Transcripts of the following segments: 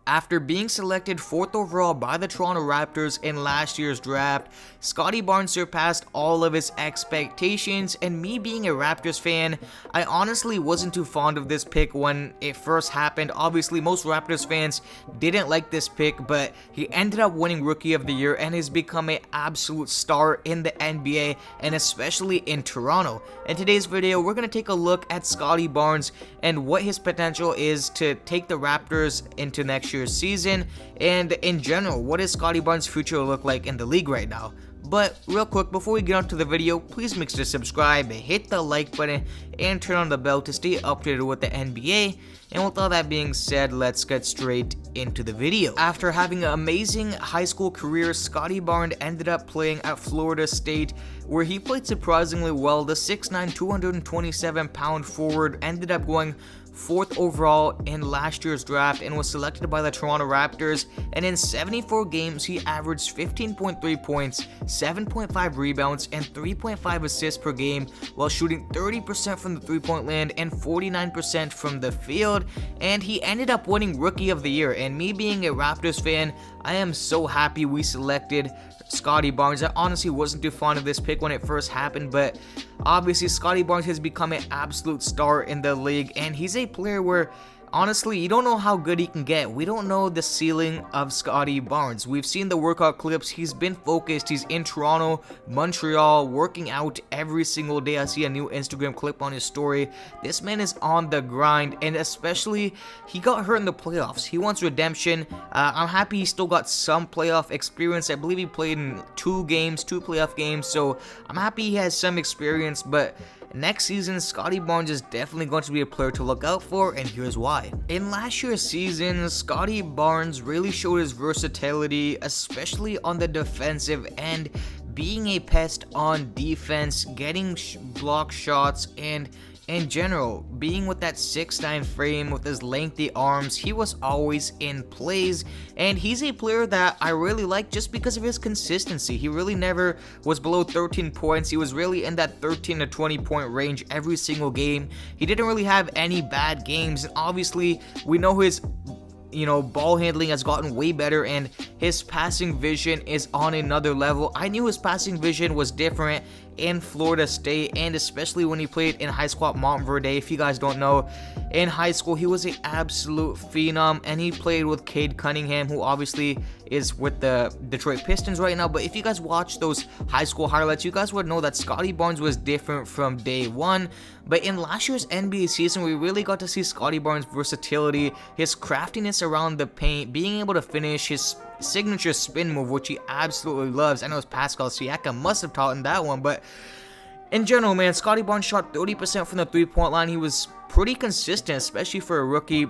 After being selected 4th overall by the Toronto Raptors in last year's draft, Scottie Barnes surpassed all of his expectations, and me being a Raptors fan, I honestly wasn't too fond of this pick when it first happened. Obviously, most Raptors fans didn't like this pick, but he ended up winning Rookie of the Year and has become an absolute star in the NBA and especially in Toronto. In today's video, we're going to take a look at Scottie Barnes and what his potential is to take the Raptors into next year's season, and in general, what does Scottie Barnes' future look like in the league right now. But real quick, before we get on to the video, please make sure to subscribe, hit the like button, and turn on the bell to stay updated with the NBA. And with all that being said, let's get straight into the video. After having an amazing high school career, Scottie Barnes ended up playing at Florida State, where he played surprisingly well. The 6'9", 227-pound forward ended up going 4th overall in last year's draft and was selected by the Toronto Raptors, and in 74 games he averaged 15.3 points, 7.5 rebounds, and 3.5 assists per game, while shooting 30% from the three-point land and 49% from the field, and he ended up winning Rookie of the Year. And me being a Raptors fan, I am so happy we selected Scottie Barnes. I honestly wasn't too fond of this pick when it first happened, but obviously Scottie Barnes has become an absolute star in the league, and he's a player where honestly you don't know how good he can get. We don't know the ceiling of Scottie Barnes. We've seen the workout clips. He's been focused. He's in Toronto, Montreal, working out every single day. I see a new Instagram clip on his story. This man is on the grind, and especially he got hurt in the playoffs. He wants redemption. I'm happy he still got some playoff experience. I believe he played in two playoff games, so I'm happy he has some experience. But next season, Scottie Barnes is definitely going to be a player to look out for, and here's why. In last year's season, Scottie Barnes really showed his versatility, especially on the defensive end, being a pest on defense, getting block shots, and in general, being with that 6'9" frame with his lengthy arms, he was always in plays, and he's a player that I really like just because of his consistency. He really never was below 13 points. He was really in that 13 to 20 point range every single game. He didn't really have any bad games, and obviously we know his ball handling has gotten way better, and his passing vision is on another level. I knew his passing vision was different in Florida State, and especially when he played in high school at Montverde. If you guys don't know, in high school he was an absolute phenom, and he played with Cade Cunningham, who obviously is with the Detroit Pistons right now. But if you guys watch those high school highlights, you guys would know that Scottie Barnes was different from day one. But in last year's NBA season, we really got to see Scottie Barnes' versatility, his craftiness around the paint, being able to finish, his signature spin move, which he absolutely loves. I know it's Pascal Siakam must have taught him that one, but in general, man, Scottie Barnes shot 30% from the three-point line. He was pretty consistent, especially for a rookie.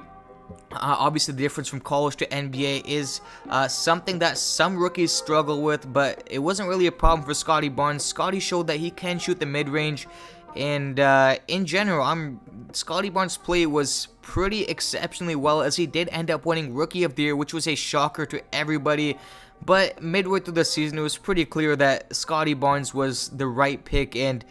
Obviously, the difference from college to NBA is something that some rookies struggle with, but it wasn't really a problem for Scottie Barnes. Scottie showed that he can shoot the mid-range, and in general, Scottie Barnes' play was pretty exceptionally well, as he did end up winning Rookie of the Year, which was a shocker to everybody. But midway through the season, it was pretty clear that Scottie Barnes was the right pick, and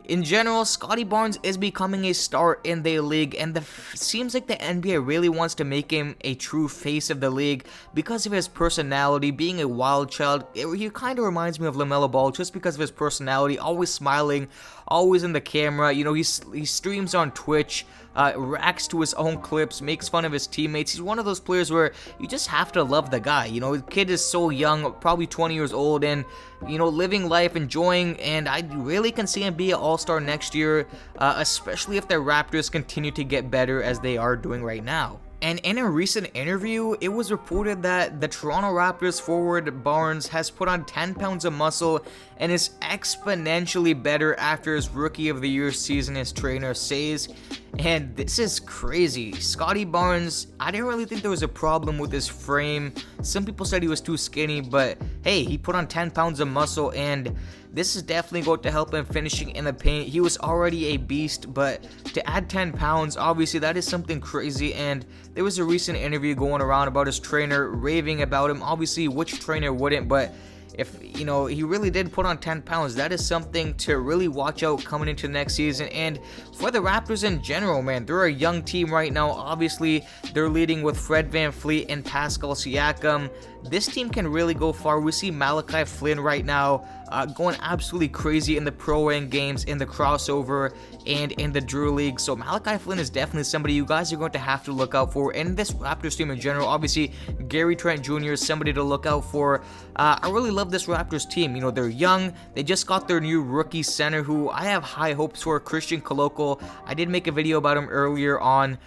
in general, Scottie Barnes is becoming a star in the league, and seems like the NBA really wants to make him a true face of the league because of his personality, being a wild child. He kind of reminds me of LaMelo Ball just because of his personality, always smiling, always in the camera. He streams on Twitch, reacts to his own clips, makes fun of his teammates. He's one of those players where you just have to love the guy. The kid is so young, probably 20 years old, and living life, enjoying, and I really can see him be an all-star next year, especially if the Raptors continue to get better as they are doing right now. And in a recent interview, it was reported that the Toronto Raptors forward Barnes has put on 10 pounds of muscle and is exponentially better after his Rookie of the Year season, his trainer says. And this is crazy. Scottie Barnes, I didn't really think there was a problem with his frame. Some people said he was too skinny, but hey, he put on 10 pounds of muscle, and this is definitely going to help him finishing in the paint. He was already a beast, but to add 10 pounds, obviously that is something crazy. And there was a recent interview going around about his trainer raving about him. Obviously, which trainer wouldn't, but if you know, he really did put on 10 pounds. That is something to really watch out coming into next season. And for the Raptors in general, man, they're a young team right now. Obviously, they're leading with Fred VanVleet and Pascal Siakam. This team can really go far. We see Malachi Flynn right now going absolutely crazy in the pro-am games, in the crossover, and in the Drew League. So Malachi Flynn is definitely somebody you guys are going to have to look out for. And this Raptors team in general, obviously, Gary Trent Jr. is somebody to look out for. I really love this Raptors team. You know, they're young. They just got their new rookie center, who I have high hopes for, Christian Koloko. I did make a video about him earlier on.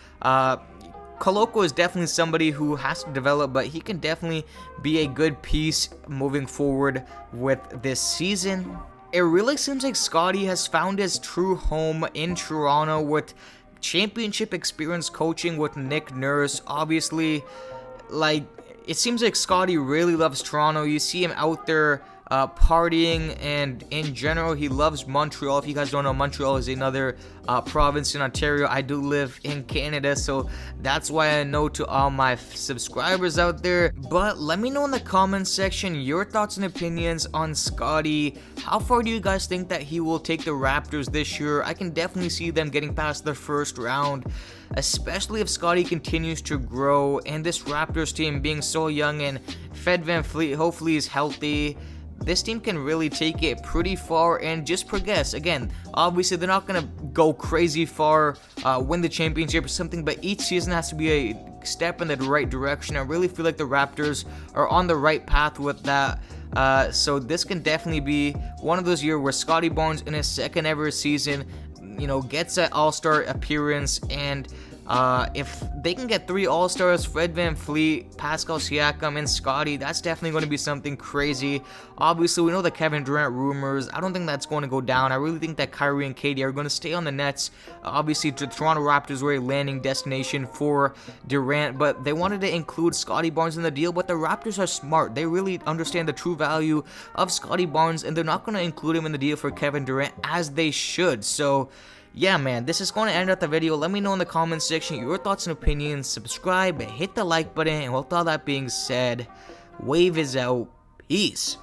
Koloko is definitely somebody who has to develop, but he can definitely be a good piece moving forward with this season. It really seems like Scottie has found his true home in Toronto with championship experience coaching with Nick Nurse. Obviously, like, it seems like Scottie really loves Toronto. You see him out there partying, and in general he loves Montreal. If you guys don't know, Montreal is another province in Ontario. I do live in Canada, so that's why I know to all my subscribers out there. But let me know in the comments section your thoughts and opinions on Scottie. How far do you guys think that he will take the Raptors this year? I can definitely see them getting past the first round, especially if Scottie continues to grow, and this Raptors team being so young, and Fred VanVleet hopefully is healthy. This team can really take it pretty far and just progress. Again, obviously they're not going to go crazy far, win the championship or something, but each season has to be a step in the right direction. I really feel like the Raptors are on the right path with that. So this can definitely be one of those years where Scottie Barnes in his second ever season, you know, gets an all-star appearance. And if they can get 3 All-Stars, Fred VanVleet, Pascal Siakam, and Scottie, that's definitely going to be something crazy. Obviously, we know the Kevin Durant rumors. I don't think that's going to go down. I really think that Kyrie and KD are going to stay on the Nets. Obviously, the Toronto Raptors were a landing destination for Durant, but they wanted to include Scottie Barnes in the deal. But the Raptors are smart. They really understand the true value of Scottie Barnes, and they're not going to include him in the deal for Kevin Durant, as they should. So yeah, man, this is going to end up the video. Let me know in the comments section your thoughts and opinions. Subscribe, hit the like button, and with all that being said, Wave is out. Peace.